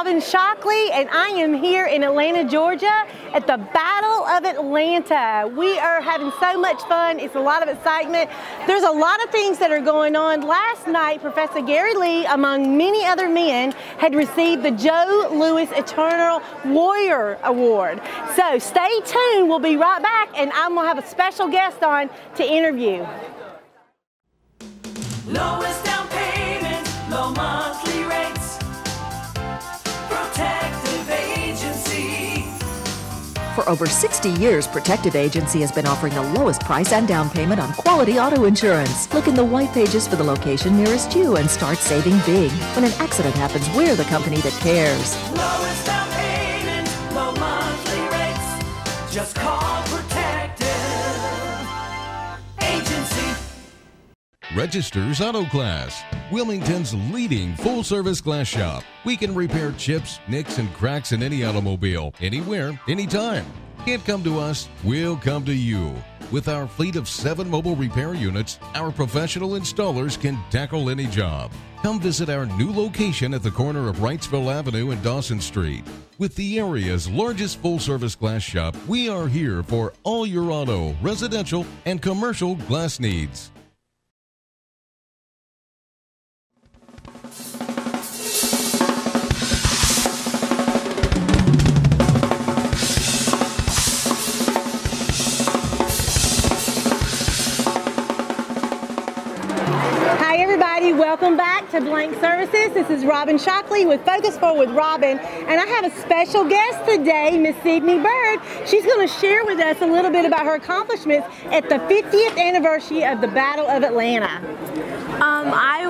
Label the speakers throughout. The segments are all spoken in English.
Speaker 1: Robin Shockley, and I am here in Atlanta, Georgia at the Battle of Atlanta. We are having so much fun. It's a lot of excitement. There's a lot of things that are going on. Last night, Professor Gary Lee, among many other men, had received the Joe Louis Eternal Warrior Award. So stay tuned. We'll be right back, and I'm going to have a special guest on to interview.
Speaker 2: Lowest down payment, low monthly rates. Protective Agency.
Speaker 3: For over 60 years, Protective Agency has been offering the lowest price and down payment on quality auto insurance. Look in the white pages for the location nearest you and start saving big. When an accident happens, we're the company that cares.
Speaker 2: Lowest down payment, low monthly rates. Just call Protective Agency.
Speaker 4: Register's Auto Glass, Wilmington's leading full-service glass shop. We can repair chips, nicks, and cracks in any automobile, anywhere, anytime. Can't come to us, we'll come to you. With our fleet of 7 mobile repair units, our professional installers can tackle any job. Come visit our new location at the corner of Wrightsville Avenue and Dawson Street. With the area's largest full-service glass shop, we are here for all your auto, residential, and commercial glass needs.
Speaker 1: Welcome back to Blank Services. This is Robin Shockley with Focus Forward with Robin, and I have a special guest today, Miss Sidnei Byrd. She's going to share with us a little bit about her accomplishments at the 50th anniversary of the Battle of Atlanta.
Speaker 5: I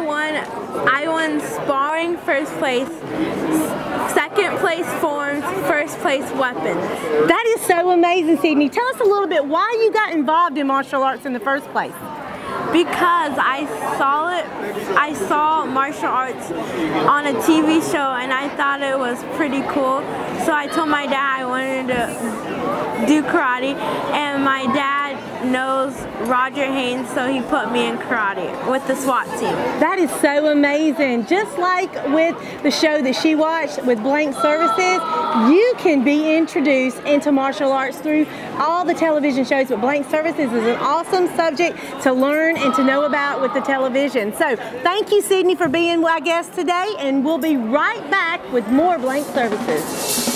Speaker 5: won sparring first place, second place forms, first place weapons.
Speaker 1: That is so amazing, Sidnei. Tell us a little bit why you got involved in martial arts in the first place.
Speaker 5: Because I saw martial arts on a TV show and I thought it was pretty cool. So I told my dad I wanted to do karate, and my dad knows Roger Haynes, so he put me in karate with the SWAT team.
Speaker 1: That is so amazing. Just like with the show that she watched with Blank Services, you can be introduced into martial arts through all the television shows, but Blank Services is an awesome subject to learn and to know about with the television. So thank you, Sidnei, for being my guest today, and we'll be right back with more Blank Services.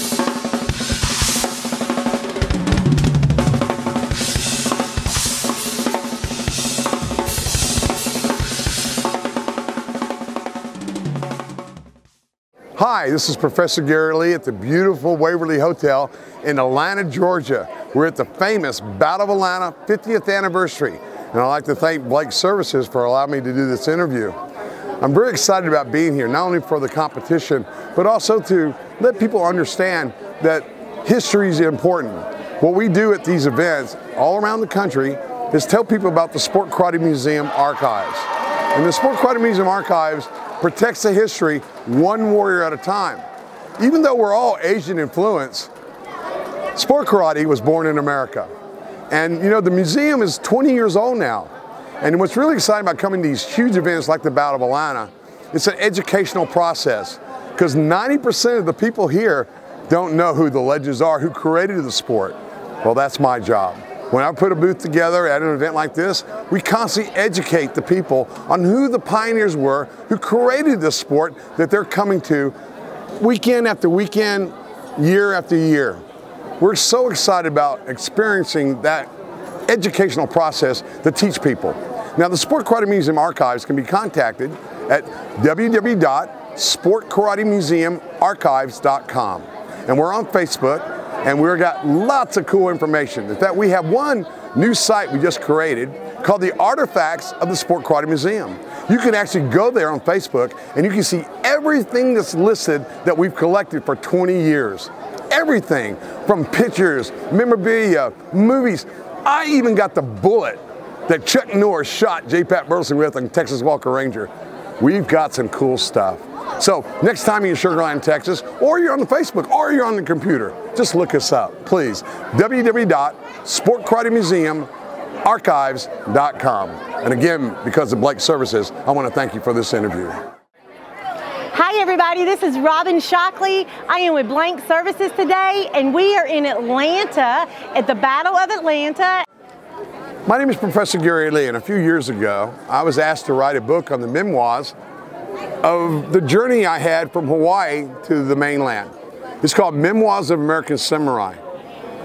Speaker 6: Hi, this is Professor Gary Lee at the beautiful Waverly Hotel in Atlanta, Georgia. We're at the famous Battle of Atlanta 50th anniversary, and I'd like to thank Blank Services for allowing me to do this interview. I'm very excited about being here, not only for the competition, but also to let people understand that history is important. What we do at these events all around the country is tell people about the Sport Karate Museum archives. And the Sport Karate Museum archives protects the history one warrior at a time. Even though we're all Asian influenced, sport karate was born in America. And you know, the museum is 20 years old now. And what's really exciting about coming to these huge events like the Battle of Atlanta, it's an educational process, because 90% of the people here don't know who the legends are, who created the sport. Well, that's my job. When I put a booth together at an event like this, we constantly educate the people on who the pioneers were who created this sport that they're coming to weekend after weekend, year after year. We're so excited about experiencing that educational process to teach people. Now, the Sport Karate Museum archives can be contacted at www.sportkaratemuseumarchives.com. And we're on Facebook, and we've got lots of cool information. In fact, we have one new site we just created called the Artifacts of the Sport Karate Museum. You can actually go there on Facebook and you can see everything that's listed that we've collected for 20 years. Everything from pictures, memorabilia, movies. I even got the bullet that Chuck Norris shot J. Pat Burleson with on Texas Walker Ranger. We've got some cool stuff. So next time you're in Sugar Land, Texas, or you're on the Facebook, or you're on the computer, just look us up, please. www.sportkaratemuseumarchives.com. And again, because of Blank Services, I want to thank you for this interview.
Speaker 1: Hi everybody, this is Robin Shockley. I am with Blank Services today, and we are in Atlanta at the Battle of Atlanta.
Speaker 6: My name is Professor Gary Lee, and a few years ago, I was asked to write a book on the memoirs of the journey I had from Hawaii to the mainland. It's called Memoirs of American Samurai.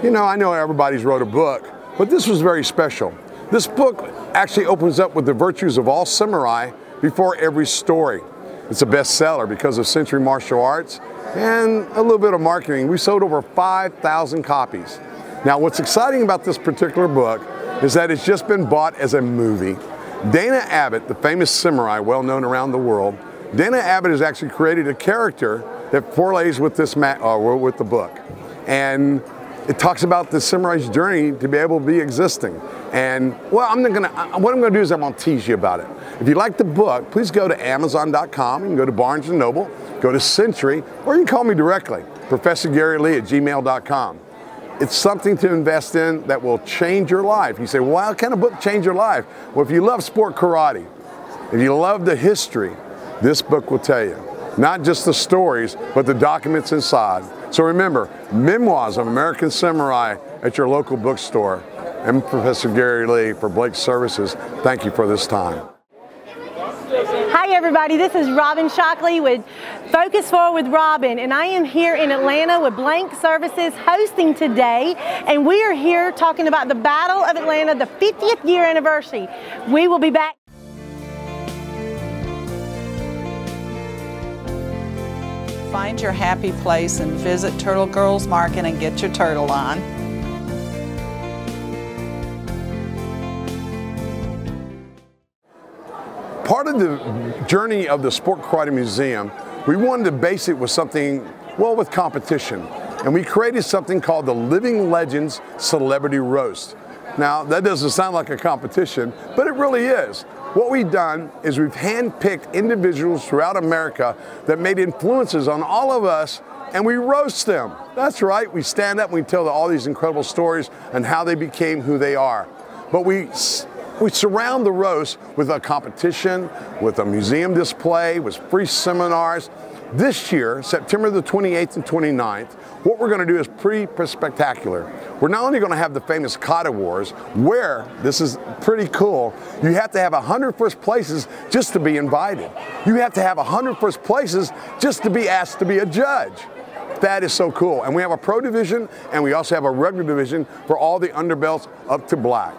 Speaker 6: You know, I know everybody's wrote a book, but this was very special. This book actually opens up with the virtues of all samurai before every story. It's a bestseller because of Century Martial Arts and a little bit of marketing. We sold over 5,000 copies. Now, what's exciting about this particular book is that it's just been bought as a movie. Dana Abbott, the famous samurai, well known around the world, Dana Abbott has actually created a character that forelays with this with the book. And it talks about the samurai's journey to be able to be existing. And well, what I'm gonna do is I'm gonna tease you about it. If you like the book, please go to Amazon.com, you can go to Barnes & Noble, go to Century, or you can call me directly, ProfessorGaryLee@gmail.com. It's something to invest in that will change your life. You say, well, how can a book change your life? Well, if you love sport karate, if you love the history, this book will tell you. Not just the stories, but the documents inside. So remember, Memoirs of American Samurai at your local bookstore. I'm Professor Gary Lee for Blake Services. Thank you for this time.
Speaker 1: Hi everybody, this is Robin Shockley with Focus Forward with Robin, and I am here in Atlanta with Blank Services hosting today, and we are here talking about the Battle of Atlanta, the 50th year anniversary. We will be back.
Speaker 7: Find your happy place and visit Turtle Girls Market and get your turtle on.
Speaker 6: Part of the journey of the Sport Karate Museum, we wanted to base it with something, well, with competition. And we created something called the Living Legends Celebrity Roast. Now, that doesn't sound like a competition, but it really is. What we've done is we've handpicked individuals throughout America that made influences on all of us, and we roast them. That's right, we stand up and we tell all these incredible stories and how they became who they are. But we surround the roast with a competition, with a museum display, with free seminars. This year, September the 28th and 29th, what we're going to do is pretty spectacular. We're not only going to have the famous Kata Wars, where, this is pretty cool, you have to have 100 first places just to be invited. You have to have 100 first places just to be asked to be a judge. That is so cool. And we have a pro division, and we also have a regular division for all the underbelts up to black.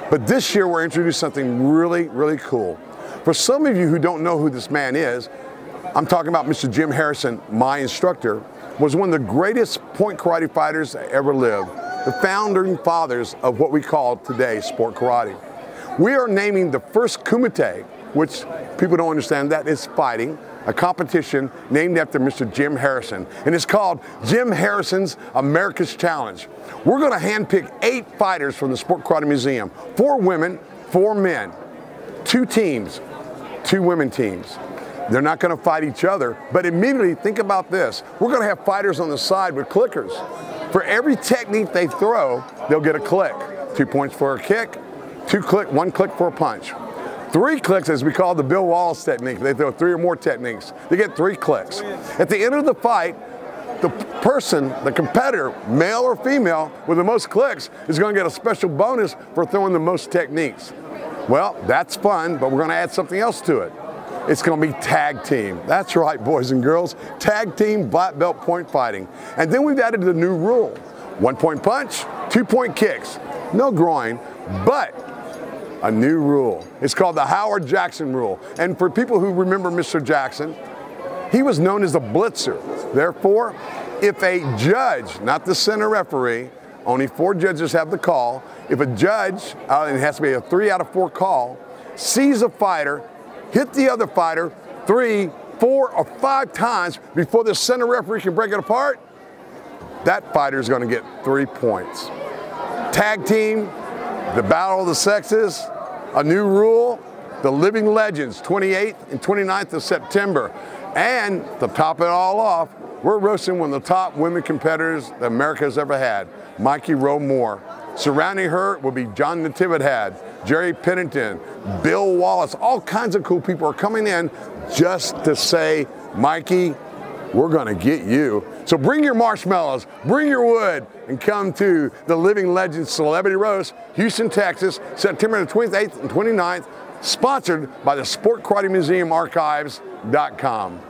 Speaker 6: But this year we're introducing something really, really cool. For some of you who don't know who this man is, I'm talking about Mr. Jim Harrison, my instructor, was one of the greatest point karate fighters that ever lived, the founding fathers of what we call today sport karate. We are naming the first kumite, which people don't understand, that is fighting, a competition named after Mr. Jim Harrison, and it's called Jim Harrison's America's Challenge. We're going to handpick 8 fighters from the Sport Karate Museum, 4 women, 4 men, 2 teams, 2 women teams. They're not going to fight each other, but immediately think about this. We're going to have fighters on the side with clickers. For every technique they throw, they'll get a click. 2 points for a kick, 1 click for a punch. 3 clicks, as we call the Bill Wallace technique. They throw 3 or more techniques. They get 3 clicks. At the end of the fight, the person, the competitor, male or female, with the most clicks is going to get a special bonus for throwing the most techniques. Well, that's fun, but we're going to add something else to it. It's going to be tag team. That's right, boys and girls. Tag team black belt point fighting. And then we've added the new rule. 1 point punch, 2 point kicks. No groin, but a new rule. It's called the Howard Jackson rule. And for people who remember Mr. Jackson, he was known as the blitzer. Therefore, if a judge, not the center referee, only 4 judges have the call, if a judge, and it has to be a 3 out of 4 call, sees a fighter hit the other fighter 3, 4, or 5 times before the center referee can break it apart, that fighter is going to get 3 points. Tag team, the battle of the sexes, a new rule, the Living Legends, 28th and 29th of September. And to top it all off, we're roasting one of the top women competitors that America has ever had, Mikey Rowe Moore. Surrounding her will be John Natividad, Jerry Pennington, Bill Wallace, all kinds of cool people are coming in just to say, Mikey, we're gonna get you. So bring your marshmallows, bring your wood, and come to the Living Legends Celebrity Roast, Houston, Texas, September the 28th and 29th, sponsored by the Sport Karate Museum Archives.com.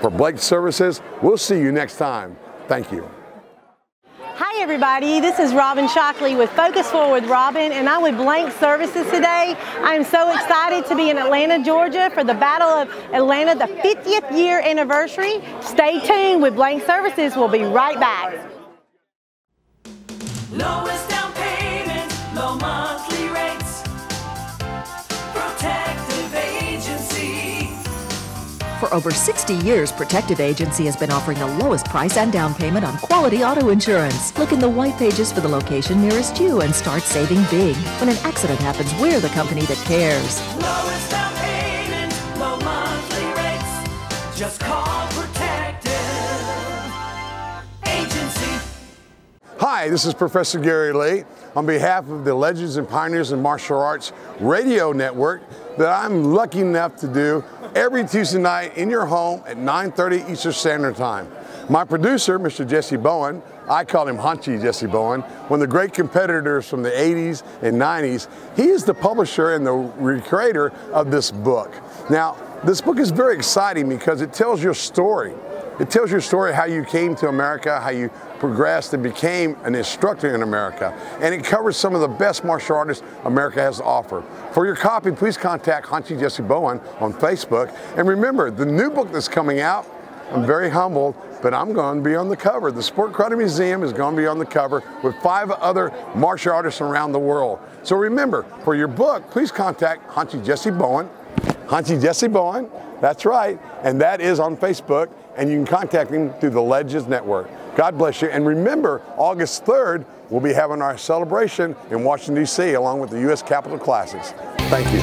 Speaker 6: For Blake Services, we'll see you next time. Thank you.
Speaker 1: Hi everybody, this is Robin Shockley with Focus Forward Robin, and I'm with Blank Services today. I'm so excited to be in Atlanta, Georgia for the Battle of Atlanta, the 50th year anniversary. Stay tuned with Blank Services. We'll be right back.
Speaker 2: Lowest down payment, low monthly rates. Protective Agency.
Speaker 3: For over 60 years, Protective Agency has been offering the lowest price and down payment on quality auto insurance. Look in the white pages for the location nearest you and start saving big. When an accident happens, we're the company that cares.
Speaker 2: Lowest down payment, low monthly rates. Just call Protective Agency.
Speaker 6: Hi, this is Professor Gary Lee. On behalf of the Legends and Pioneers in Martial Arts radio network that I'm lucky enough to do every Tuesday night in your home at 9:30 Eastern Standard Time. My producer, Mr. Jessie Bowen, I call him Hunchy Jessie Bowen, one of the great competitors from the 80s and 90s. He is the publisher and the creator of this book. Now, this book is very exciting because it tells your story. It tells your story how you came to America, how you progressed and became an instructor in America. And it covers some of the best martial artists America has to offer. For your copy, please contact Hunchy Jessie Bowen on Facebook. And remember, the new book that's coming out, I'm very humbled, but I'm going to be on the cover. The Sport Karate Museum is going to be on the cover with 5 other martial artists around the world. So remember, for your book, please contact Hunchy Jessie Bowen. Hunchy Jessie Bowen, that's right, and that is on Facebook, and you can contact him through the Legends Network. God bless you, and remember, August 3rd, we'll be having our celebration in Washington, D.C., along with the U.S. Capitol Classics. Thank you.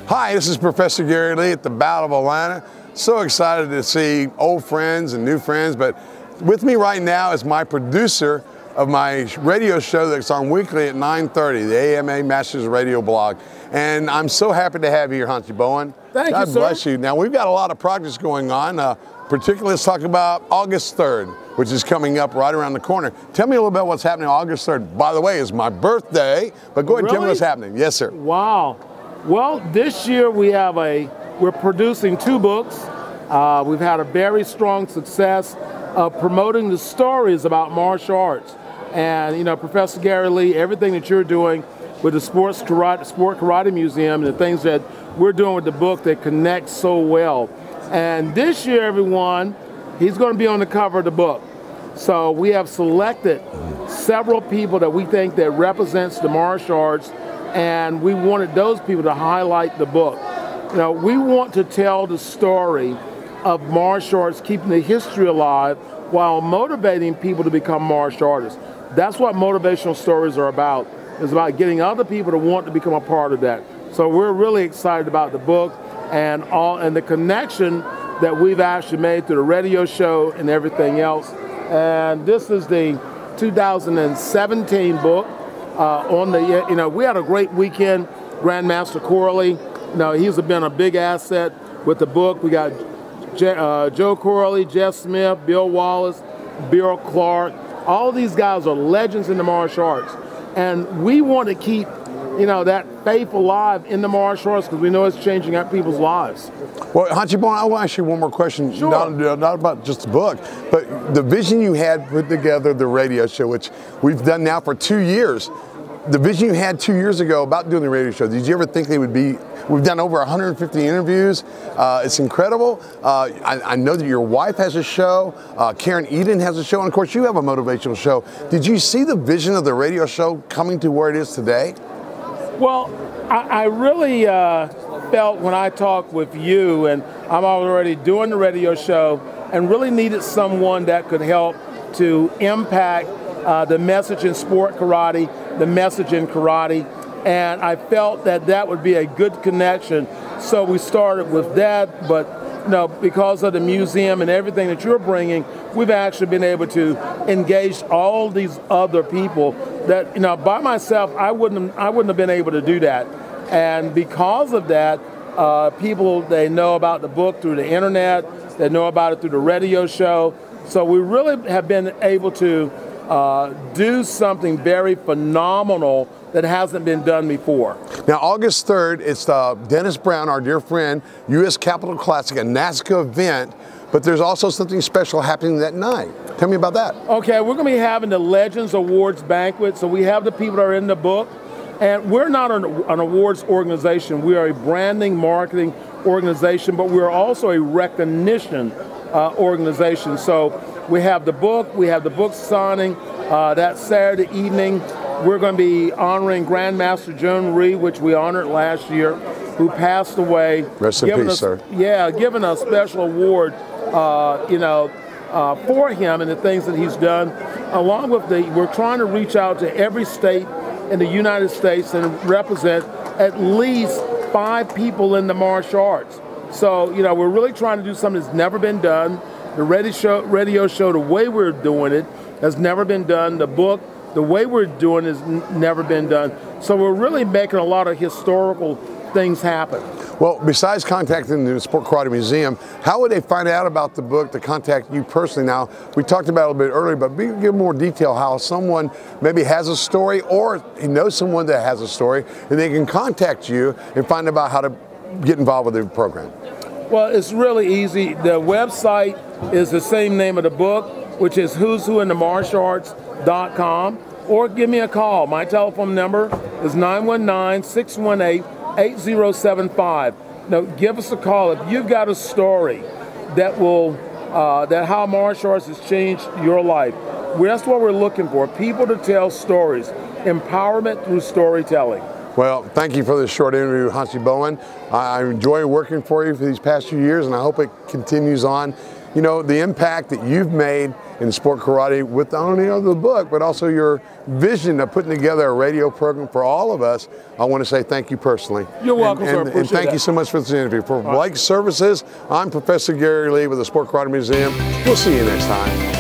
Speaker 6: Hi, this is Professor Gary Lee at the Battle of Atlanta. So excited to see old friends and new friends, but with me right now is my producer of my radio show that's on weekly at 9:30, the AMA Masters Radio Blog. And I'm so happy to have you here, Hunchy Bowen.
Speaker 8: Thank you, sir.
Speaker 6: God bless you. Now, we've got a lot of projects going on. Particularly, let's talk about August 3rd, which is coming up right around the corner. Tell me a little bit what's happening on August 3rd. By the way, it's my birthday, but go ahead and tell me what's happening. Yes, sir.
Speaker 8: Wow. Well, this year we're producing 2 books. We've had a very strong success of promoting the stories about martial arts. And, you know, Professor Gary Lee, everything that you're doing with the Sport Karate Museum and the things that we're doing with the book that connect so well. And this year, everyone, he's going to be on the cover of the book. So we have selected several people that we think that represents the martial arts, and we wanted those people to highlight the book. You know, we want to tell the story of martial arts, keeping the history alive while motivating people to become martial artists. That's what motivational stories are about. It's about getting other people to want to become a part of that. So we're really excited about the book and the connection that we've actually made through the radio show and everything else. And this is the 2017 book. We had a great weekend. Grandmaster Corley, he's been a big asset with the book. We got Joe Corley, Jeff Smith, Bill Wallace, Bill Clark. All these guys are legends in the martial arts. And we want to keep, that faith alive in the martial arts because we know it's changing up people's lives.
Speaker 6: Well, Hunchy Bowen, I want to ask you one more question.
Speaker 8: Sure.
Speaker 6: Not about just the book, but the vision you had put together the radio show, which we've done now for 2 years. The vision you had 2 years ago about doing the radio show, did you ever think they would be? We've done over 150 interviews. It's incredible. I know that your wife has a show. Karen Eden has a show. And of course, you have a motivational show. Did you see the vision of the radio show coming to where it is today?
Speaker 8: Well, I really felt when I talked with you, and I'm already doing the radio show and really needed someone that could help to impact the message in sport karate, the message in karate, and I felt that that would be a good connection. So we started with that, but because of the museum and everything that you're bringing, we've actually been able to engage all these other people that, by myself, I wouldn't have been able to do that. And because of that, people, they know about the book through the internet, they know about it through the radio show. So we really have been able to do something very phenomenal that hasn't been done before.
Speaker 6: Now, August 3rd, it's Dennis Brown, our dear friend, U.S. Capitol Classic, a NASCAR event, but there's also something special happening that night. Tell me about that.
Speaker 8: Okay, we're going to be having the Legends Awards banquet, so we have the people that are in the book, and we're not an awards organization. We are a branding, marketing organization, but we are also a recognition organization. So we have the book signing that Saturday evening. We're going to be honoring Grandmaster Joan Reed, which we honored last year, who passed away.
Speaker 6: Rest in peace, sir.
Speaker 8: Yeah, giving a special award, for him and the things that he's done. Along with we're trying to reach out to every state in the United States and represent at least 5 people in the martial arts. So, we're really trying to do something that's never been done. The radio show, the way we're doing it, has never been done. The book, the way we're doing it, has never been done. So we're really making a lot of historical things happen.
Speaker 6: Well, besides contacting the Sport Karate Museum, how would they find out about the book to contact you personally? Now, we talked about it a little bit earlier, but give more detail how someone maybe has a story or he knows someone that has a story, and they can contact you and find out how to get involved with the program.
Speaker 8: Well, it's really easy. The website is the same name of the book, which is who's who in the martial arts.com, or give me a call. My telephone number is 919-618-8075. Now, give us a call if you've got a story that will that how martial arts has changed your life. That's what we're looking for, people to tell stories, empowerment through storytelling.
Speaker 6: Well, thank you for this short interview, Jessie Bowen. I enjoy working for you for these past few years, and I hope it continues on. The impact that you've made in sport karate with not only the book, but also your vision of putting together a radio program for all of us. I want to say thank you personally.
Speaker 8: You're welcome, sir.
Speaker 6: And thank you so much for this interview. For Blake Services, I'm Professor Gary Lee with the Sport Karate Museum. We'll see you next time.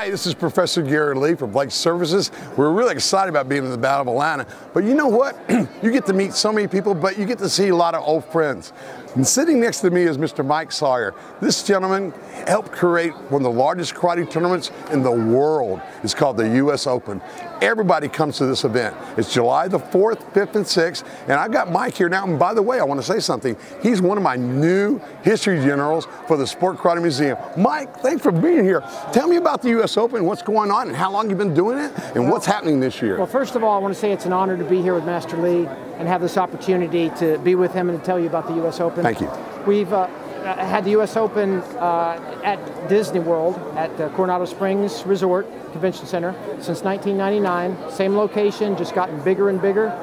Speaker 6: This is Professor Gary Lee from Blake Services. We're really excited about being in the Battle of Atlanta. But you know what? You get to meet so many people, but you get to see a lot of old friends. And sitting next to me is Mr. Mike Sawyer. This gentleman helped create one of the largest karate tournaments in the world. It's called the U.S. Open. Everybody comes to this event. It's July the 4th, 5th, and 6th. And I've got Mike here now. And by the way, I want to say something. He's one of my new history generals for the Sport Karate Museum. Mike, thanks for being here. Tell me about the U.S. Open, what's going on, and how long you've been doing it, and what's happening this year.
Speaker 9: Well, first of all, I want to say it's an honor to be here with Master Lee and have this opportunity to be with him and to tell you about the U.S. Open.
Speaker 6: Thank you.
Speaker 9: We've had the U.S. Open at Disney World at Coronado Springs Resort Convention Center since 1999. Same location, just gotten bigger and bigger.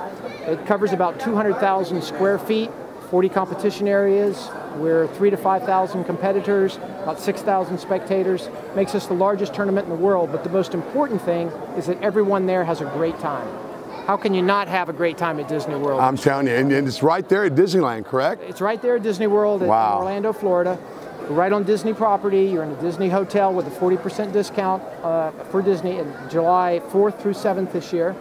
Speaker 9: It covers about 200,000 square feet, 40 competition areas. We're 3,000 to 5,000 competitors, about 6,000 spectators. Makes us the largest tournament in the world, but the most important thing is that everyone there has a great time. How can you not have a great time at Disney World?
Speaker 6: I'm telling you, and it's right there at Disneyland, correct?
Speaker 9: It's right there at Disney World in Orlando, Florida. We're right on Disney property. You're in a Disney hotel with a 40% discount for Disney in July 4th through 7th this year.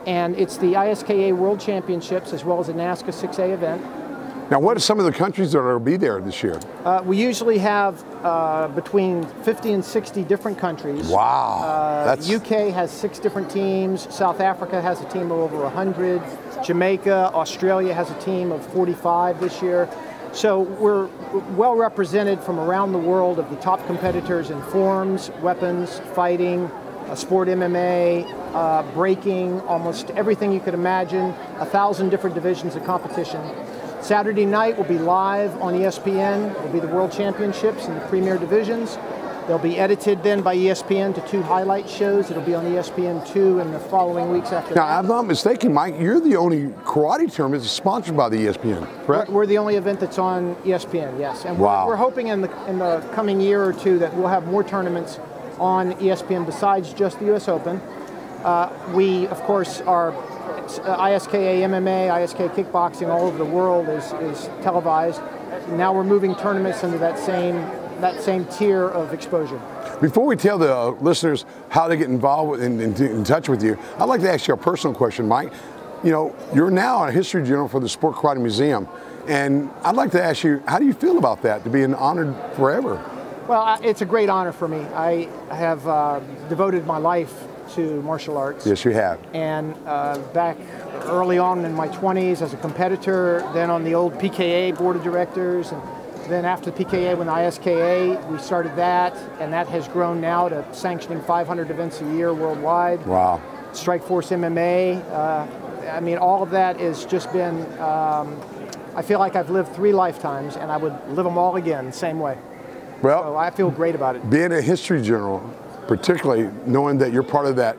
Speaker 9: And it's the ISKA World Championships as well as a NASCA 6A event.
Speaker 6: Now, what are some of the countries that will be there this year?
Speaker 9: We usually have between 50 and 60 different countries.
Speaker 6: Wow.
Speaker 9: UK has 6 different teams. South Africa has a team of over 100. Jamaica, Australia has a team of 45 this year. So we're well represented from around the world of the top competitors in forms, weapons, fighting, sport MMA, breaking, almost everything you could imagine, 1,000 different divisions of competition. Saturday night will be live on ESPN. It will be the World Championships in the premier divisions. They'll be edited then by ESPN to 2 highlight shows. It'll be on ESPN2 in the following weeks after that.
Speaker 6: Now, I'm not mistaken, Mike, you're the only karate tournament that's sponsored by the ESPN, correct?
Speaker 9: We're the only event that's on ESPN, yes. And
Speaker 6: wow.
Speaker 9: we're hoping in the coming year or 2 that we'll have more tournaments on ESPN besides just the US Open. We, of course, are ISKA MMA, ISK kickboxing all over the world is televised. Now we're moving tournaments into that same tier of exposure.
Speaker 6: Before we tell the listeners how to get involved in touch with you, I'd like to ask you a personal question, Mike. You know, you're now a history journal for the Sport Karate Museum, and I'd like to ask you, how do you feel about that, to be honored forever?
Speaker 9: Well, it's a great honor for me. I have devoted my life to martial arts.
Speaker 6: Yes, you have.
Speaker 9: And back early on in my 20s as a competitor, then on the old PKA board of directors, and then after the PKA, when the ISKA, we started that, and that has grown now to sanctioning 500 events a year worldwide.
Speaker 6: Wow.
Speaker 9: Strikeforce MMA. I mean, all of that has just been, I feel like I've lived 3 lifetimes, and I would live them all again the same way.
Speaker 6: Well,
Speaker 9: so I feel great about it.
Speaker 6: Being a history journal, particularly knowing that you're part of that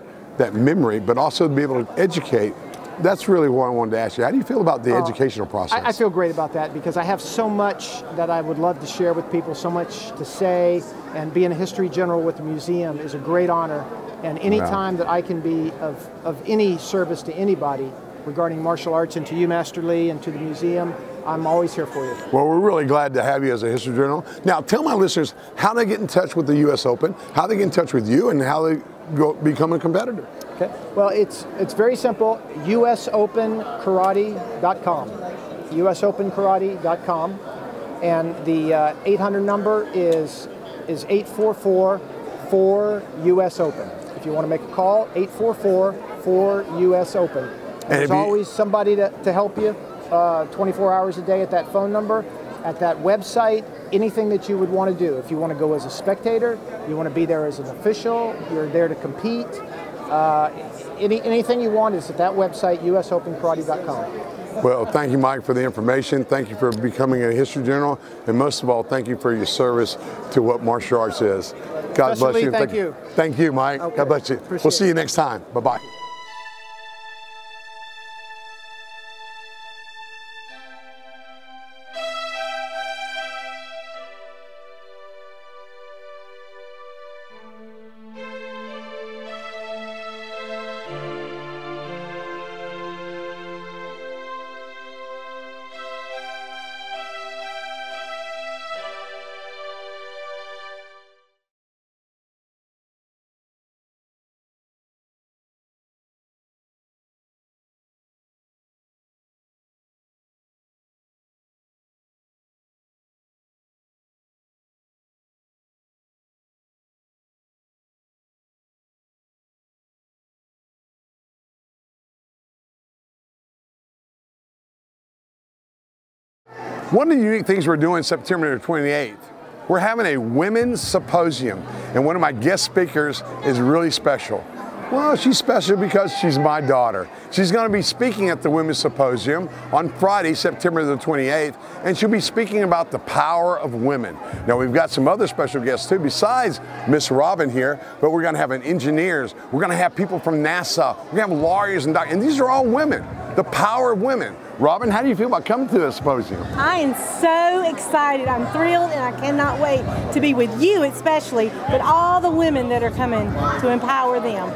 Speaker 6: memory, but also to be able to educate, that's really what I wanted to ask you. How do you feel about the educational process?
Speaker 9: I feel great about that because I have so much that I would love to share with people, so much to say, and being a history general with the museum is a great honor. And any time that I can be of any service to anybody regarding martial arts and to you, Master Lee, and to the museum, I'm always here for you.
Speaker 6: Well, we're really glad to have you as a history journal. Now, tell my listeners how they get in touch with the U.S. Open, how they get in touch with you, and how they become a competitor.
Speaker 9: Okay. Well, it's very simple. USOpenkarate.com. USOpenkarate.com. And the 800 number is 844-4-US-OPEN. If you want to make a call, 844-4-US-OPEN. And there's always somebody to help you 24 hours a day at that phone number, at that website, anything that you would want to do. If you want to go as a spectator, you want to be there as an official, you're there to compete, anything you want is at that website, usopenkarate.com.
Speaker 6: Well, thank you, Mike, for the information. Thank you for becoming a history journal. And most of all, thank you for your service to what martial arts is. God bless you.
Speaker 9: Thank you.
Speaker 6: Thank you, Mike.
Speaker 9: Okay.
Speaker 6: God bless you. We'll see you next time. Bye-bye. One of the unique things we're doing September 28th, we're having a women's symposium, and one of my guest speakers is really special. Well, she's special because she's my daughter. She's going to be speaking at the Women's Symposium on Friday, September the 28th, and she'll be speaking about the power of women. Now, we've got some other special guests too, besides Miss Robin here, but we're going to have engineers, we're going to have people from NASA, we're going to have lawyers and doctors, and these are all women. The power of women. Robin, how do you feel about coming to the symposium?
Speaker 1: I am so excited. I'm thrilled, and I cannot wait to be with you especially, but all the women that are coming to empower them.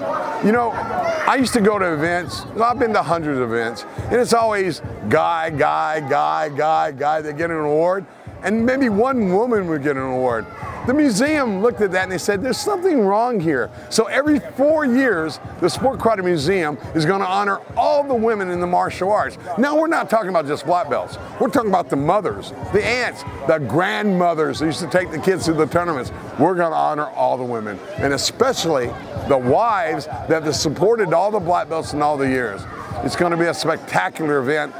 Speaker 6: You know, I used to go to events. I've been to hundreds of events, and it's always guy that get an award, and maybe one woman would get an award. The museum looked at that and they said, there's something wrong here. So every 4 years, the Sport Karate Museum is going to honor all the women in the martial arts. Now, we're not talking about just black belts. We're talking about the mothers, the aunts, the grandmothers that used to take the kids to the tournaments. We're going to honor all the women, and especially the wives that have supported all the black belts in all the years. It's going to be a spectacular event,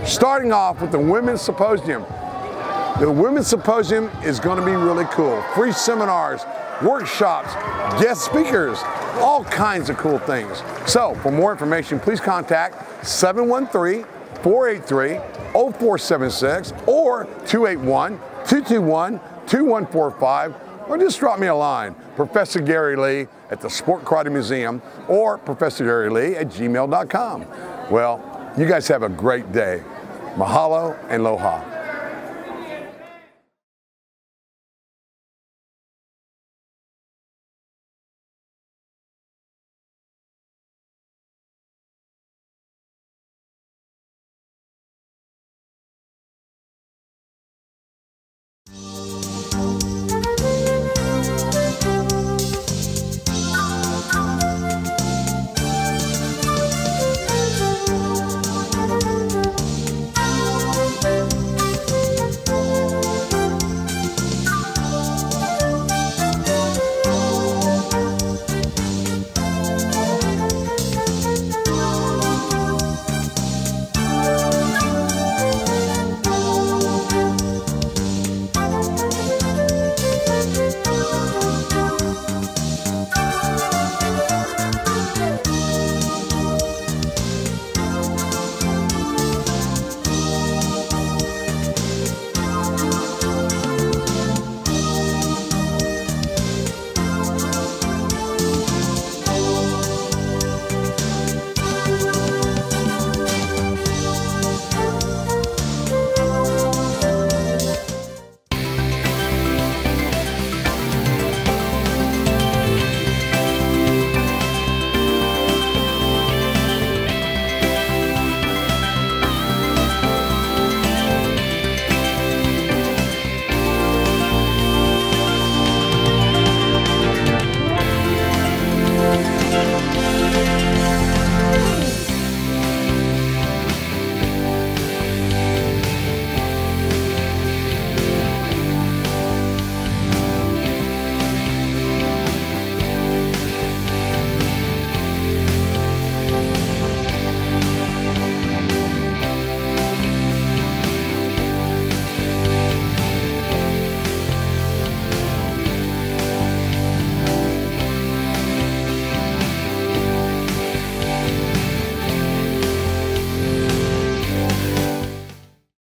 Speaker 6: starting off with the Women's Symposium. The Women's Symposium is going to be really cool. Free seminars, workshops, guest speakers, all kinds of cool things. So for more information, please contact 713-483-0476 or 281-221-2145, or just drop me a line, Professor Gary Lee at the Sport Karate Museum, or ProfessorGaryLee@gmail.com. Well, you guys have a great day. Mahalo and aloha.